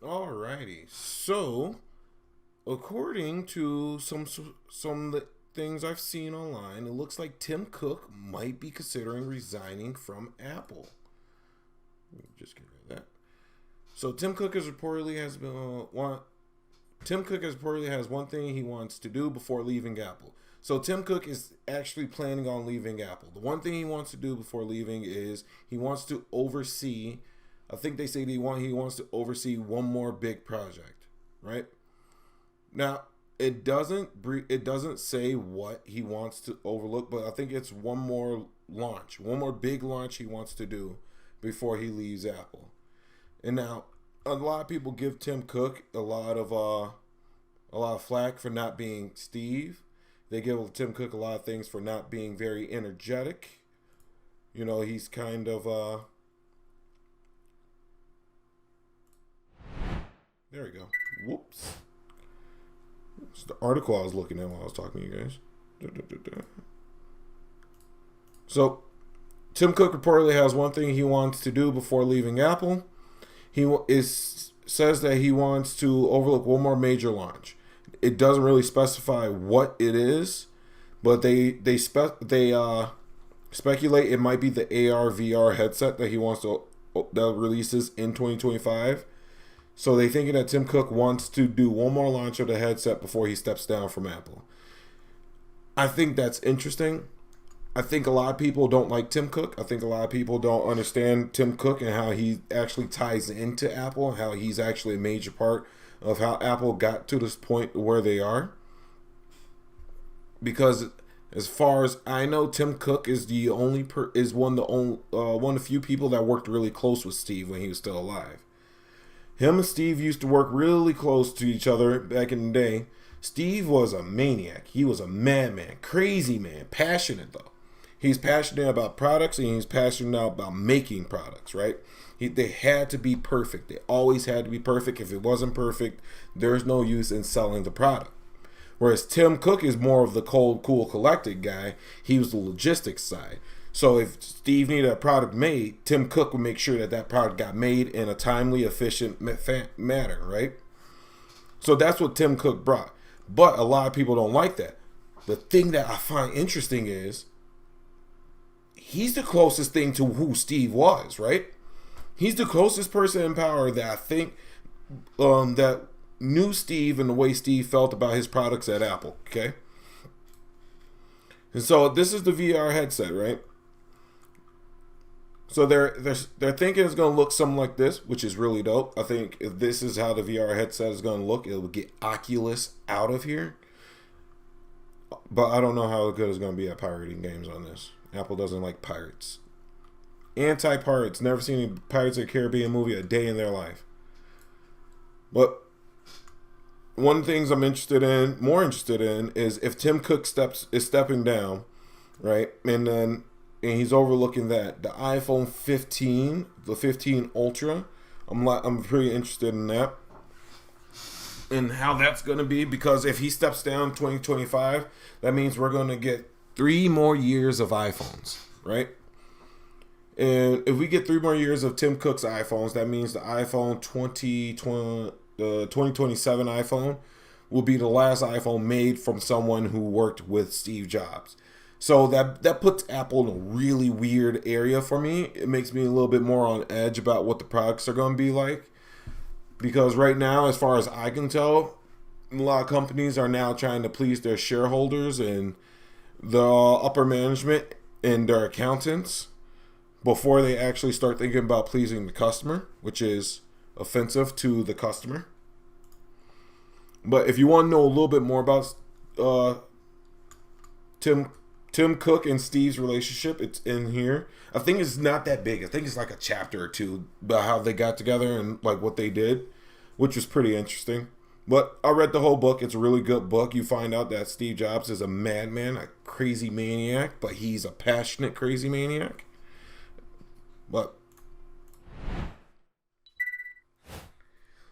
Alrighty. So, according to some of the things I've seen online, it looks like Tim Cook might be considering resigning from Apple. Let me just get rid of that. So Tim Cook has reportedly has one thing he wants to do before leaving Apple. So Tim Cook is actually planning on leaving Apple. The one thing he wants to do before leaving is he wants to oversee. I think they say he wants to oversee one more big project, right? Now it doesn't say what he wants to overlook, but I think it's one more big launch he wants to do before he leaves Apple. And now a lot of people give Tim Cook a lot of flack for not being Steve. They give Tim Cook a lot of things for not being very energetic. You know, he's kind of there we go. Whoops. It's the article I was looking at while I was talking to you guys. So, Tim Cook reportedly has one thing he wants to do before leaving Apple. Says that he wants to overlook one more major launch. It doesn't really specify what it is, but they speculate it might be the AR VR headset that releases in 2025. So they thinking that Tim Cook wants to do one more launch of the headset before he steps down from Apple. I think that's interesting. I think a lot of people don't like Tim Cook. I think a lot of people don't understand Tim Cook and how he actually ties into Apple, and how he's actually a major part of how Apple got to this point where they are. Because as far as I know, Tim Cook is one of the few people that worked really close with Steve when he was still alive. Him and Steve used to work really close to each other back in the day. Steve was a maniac. He was a madman, crazy man, passionate though. He's passionate about products and he's passionate about making products, right? They had to be perfect. They always had to be perfect. If it wasn't perfect, there's no use in selling the product. Whereas Tim Cook is more of the cold, cool, collected guy. He was the logistics side. So if Steve needed a product made, Tim Cook would make sure that that product got made in a timely, efficient manner, right? So that's what Tim Cook brought. But a lot of people don't like that. The thing that I find interesting is he's the closest thing to who Steve was, right? He's the closest person in power that I think that knew Steve and the way Steve felt about his products at Apple, okay? And so this is the VR headset, right? So they're thinking it's gonna look something like this, which is really dope. I think if this is how the VR headset is gonna look, it will get Oculus out of here. But I don't know how good it's gonna be at pirating games on this. Apple doesn't like pirates. Anti-pirates. Never seen any Pirates of the Caribbean movie a day in their life. But one of the things I'm more interested in, is if Tim Cook is stepping down, right, and he's overlooking that the iPhone 15, the 15 Ultra. I'm pretty interested in that, and how that's going to be, because if he steps down 2025, that means we're going to get 3 more years of iPhones, right? And if we get 3 more years of Tim Cook's iPhones, that means the iPhone 2027 iPhone will be the last iPhone made from someone who worked with Steve Jobs. So that puts Apple in a really weird area for me. It makes me a little bit more on edge about what the products are going to be like. Because right now, as far as I can tell, a lot of companies are now trying to please their shareholders and the upper management and their accountants before they actually start thinking about pleasing the customer, which is offensive to the customer. But if you want to know a little bit more about Tim Cook and Steve's relationship, it's in here. I think it's not that big. I think it's like a chapter or two about how they got together and like what they did, which was pretty interesting. But I read the whole book. It's a really good book. You find out that Steve Jobs is a madman, a crazy maniac, but he's a passionate crazy maniac. But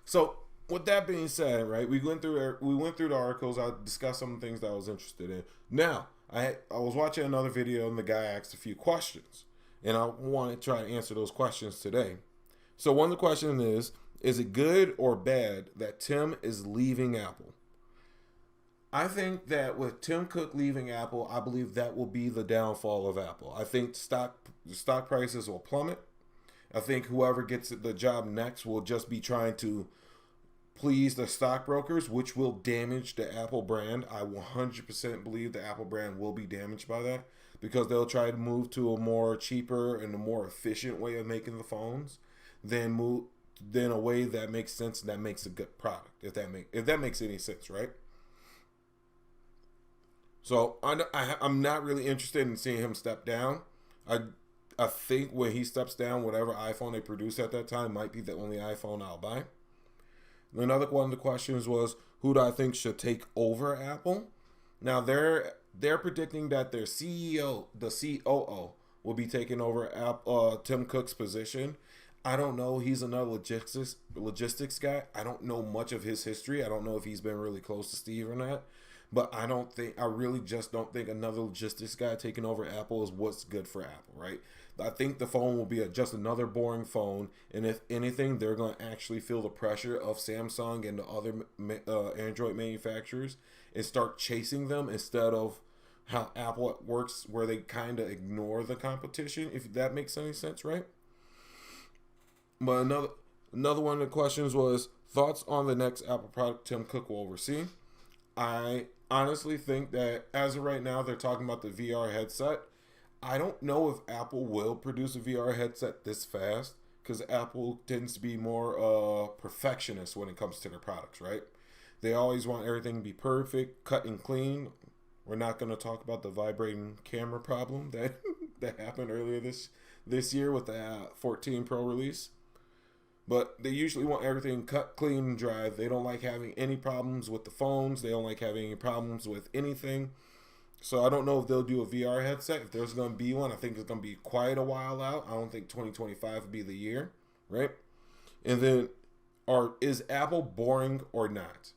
so with that being said, right, we went through the articles. I discussed some things that I was interested in. Now, I was watching another video and the guy asked a few questions, and I want to try to answer those questions today. So one of the questions is, Is it good or bad that Tim is leaving Apple? I think that with Tim Cook leaving Apple, I believe that will be the downfall of Apple. I think stock prices will plummet. I think whoever gets the job next will just be trying to please the stockbrokers, which will damage the Apple brand. I 100% believe the Apple brand will be damaged by that because they'll try to move to a more cheaper and a more efficient way of making the phones than a way that makes sense and that makes a good product. If that makes any sense, right? So I'm not really interested in seeing him step down. I think when he steps down, whatever iPhone they produce at that time might be the only iPhone I'll buy. Another one of the questions was, who do I think should take over Apple? Now they're predicting that their CEO, the COO, will be taking over Tim Cook's position. I don't know. He's another logistics guy. I don't know much of his history. I don't know if he's been really close to Steve or not. But I really just don't think another logistics guy taking over Apple is what's good for Apple, right? I think the phone will be just another boring phone. And if anything, they're going to actually feel the pressure of Samsung and the other Android manufacturers and start chasing them instead of how Apple works, where they kind of ignore the competition, if that makes any sense, right? But another one of the questions was thoughts on the next Apple product Tim Cook will oversee. I honestly think that as of right now, they're talking about the VR headset. I don't know if Apple will produce a VR headset this fast because Apple tends to be more perfectionist when it comes to their products, right? They always want everything to be perfect, cut and clean. We're not going to talk about the vibrating camera problem that that happened earlier this year with the 14 Pro release. But they usually want everything cut, clean, and dry. They don't like having any problems with the phones. They don't like having any problems with anything. So I don't know if they'll do a VR headset. If there's going to be one, I think it's going to be quite a while out. I don't think 2025 will be the year, right? And then, is Apple boring or not?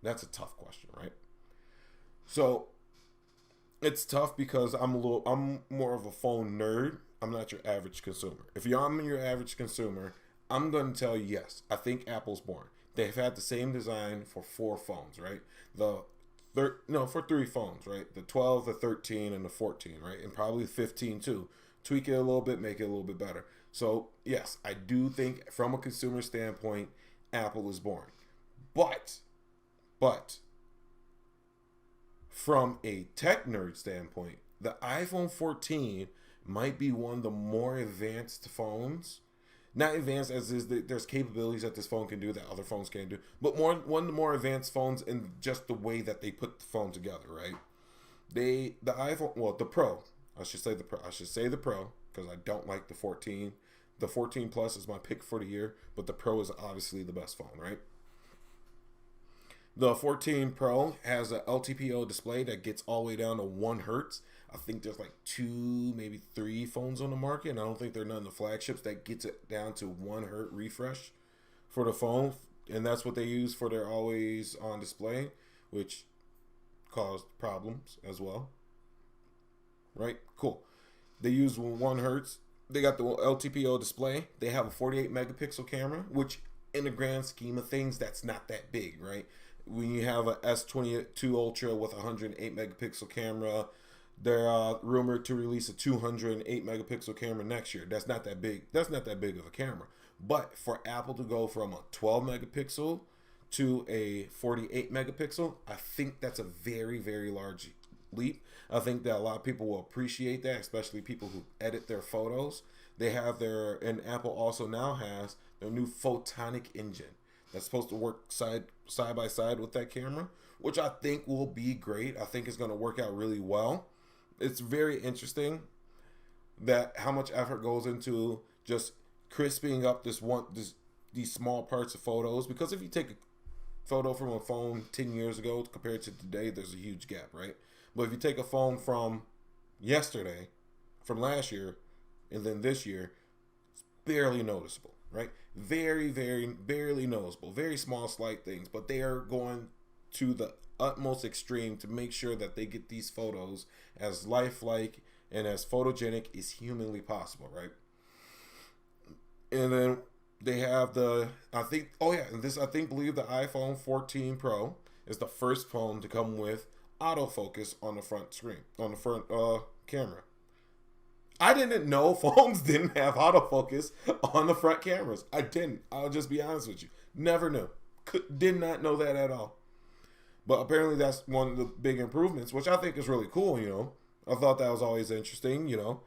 That's a tough question, right? So it's tough because I'm more of a phone nerd. I'm not your average consumer. If I'm your average consumer, I'm going to tell you yes. I think Apple's boring. They've had the same design for 4 phones, right? For 3 phones, right? The 12, the 13, and the 14, right? And probably the 15 too. Tweak it a little bit, make it a little bit better. So yes, I do think from a consumer standpoint, Apple is boring. But from a tech nerd standpoint, the iPhone 14 might be one of the more advanced phones. Not advanced as is there's capabilities that this phone can do that other phones can't do, but one of the more advanced phones in just the way that they put the phone together, right? The iPhone, well, the Pro, I should say the Pro because I don't like the 14. The 14 Plus is my pick for the year, but the Pro is obviously the best phone, right? The 14 Pro has a LTPO display that gets all the way down to 1 hertz. I think there's like 2, maybe 3 phones on the market, and I don't think they're none of the flagships that gets it down to 1 hertz refresh for the phone, and that's what they use for their always on display, which caused problems as well. Right? Cool. They use 1 hertz. They got the LTPO display. They have a 48 megapixel camera, which in the grand scheme of things, that's not that big, right? When you have a S22 Ultra with a 108 megapixel camera, they're rumored to release a 208 megapixel camera next year. That's not that big. That's not that big of a camera. But for Apple to go from a 12 megapixel to a 48 megapixel, I think that's a very, very large leap. I think that a lot of people will appreciate that, especially people who edit their photos. And Apple also now has their new photonic engine that's supposed to work side by side with that camera, which I think will be great. I think it's going to work out really well. It's very interesting that how much effort goes into just crisping up these small parts of photos, because if you take a photo from a phone 10 years ago compared to today, there's a huge gap, right? But if you take a phone from yesterday, from last year, and then this year, it's barely noticeable, right? Very, very, barely noticeable. Very small, slight things, but they are going to the utmost extreme to make sure that they get these photos as lifelike and as photogenic as humanly possible, right? And then they have the, I think, oh yeah, and this, I think, believe the iPhone 14 Pro is the first phone to come with autofocus on the front screen, on the front camera. I didn't know phones didn't have autofocus on the front cameras. I didn't. I'll just be honest with you. Never knew. Did not know that at all. But apparently that's one of the big improvements, which I think is really cool, you know. I thought that was always interesting, you know.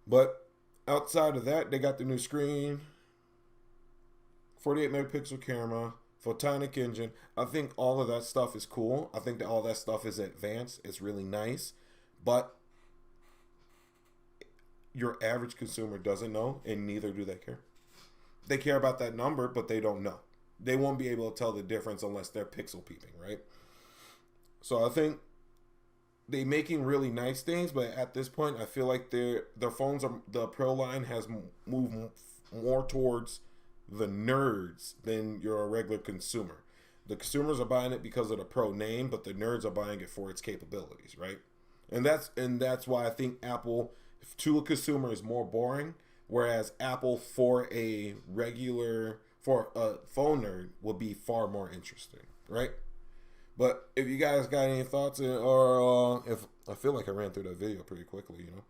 But outside of that, they got the new screen, 48 megapixel camera, photonic engine. I think all of that stuff is cool. I think that all that stuff is advanced. It's really nice. But your average consumer doesn't know, and neither do they care. They care about that number, but they don't know. They won't be able to tell the difference unless they're pixel peeping, right? So I think they making really nice things, but at this point, I feel like their phones are, the Pro line has moved more towards the nerds than your regular consumer. The consumers are buying it because of the Pro name, but the nerds are buying it for its capabilities, right? And that's why I think Apple to a consumer is more boring, whereas Apple for a regular, for a phone nerd would be far more interesting, right? But if you guys got any thoughts, or if I feel like I ran through that video pretty quickly, you know.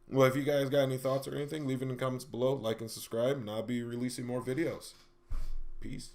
Well, if you guys got any thoughts or anything, leave it in the comments below, like and subscribe, and I'll be releasing more videos. Peace.